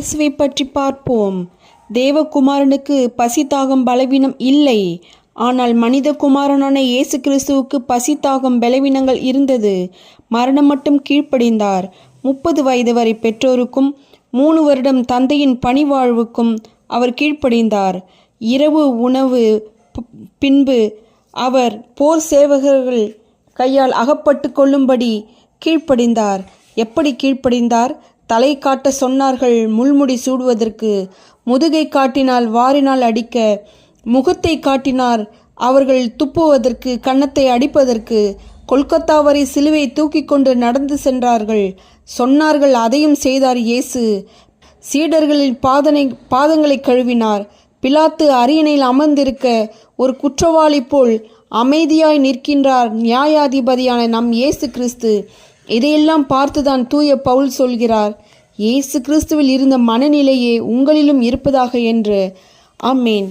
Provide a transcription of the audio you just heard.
இயேசுவை பற்றி பார்ப்போம். தேவகுமாரனுக்கு பசி தாகம் பலவீனம் இல்லை. ஆனால் மனித குமாரனான இயேசு கிறிஸ்துவுக்கு பசி தாகம் பலவீனங்கள் இருந்தது. மரணம் மட்டும் கீழ்ப்படிந்தார். 30 வயது வரை பெற்றோருக்கும் 3 வருடம் தந்தையின் பணிவாழ்வுக்கும் அவர் கீழ்ப்படிந்தார். இரவு உணவு பின்பு அவர் போர் சேவகர்கள் கையால் அகப்பட்டு கொள்ளும்படி கீழ்ப்படிந்தார். எப்படி கீழ்ப்படிந்தார்? தலை காட்ட சொன்னார்கள் முள்முடி சூடுவதற்கு, முதுகை காட்டினால் வாரினால் அடிக்க, முகத்தை காட்டினார் அவர்கள் துப்புவதற்கு, கன்னத்தை அடிப்பதற்கு. கொல்கத்தா வரை சிலுவை தூக்கி கொண்டு நடந்து சென்றார்கள். சொன்னார்கள், அதையும் செய்தார் இயேசு. சீடர்களின் பாதங்களை கழுவினார். பிலாத்து அரியணையில் அமர்ந்திருக்க ஒரு குற்றவாளி போல் அமைதியாய் நிற்கின்றார் நியாயாதிபதியான நம் இயேசு கிறிஸ்து. இதையெல்லாம் பார்த்துதான் தூய பவுல் சொல்கிறார், இயேசு கிறிஸ்துவில் இருந்த மனநிலையே உங்களிலும் இருப்பதாக என்று. ஆமேன்.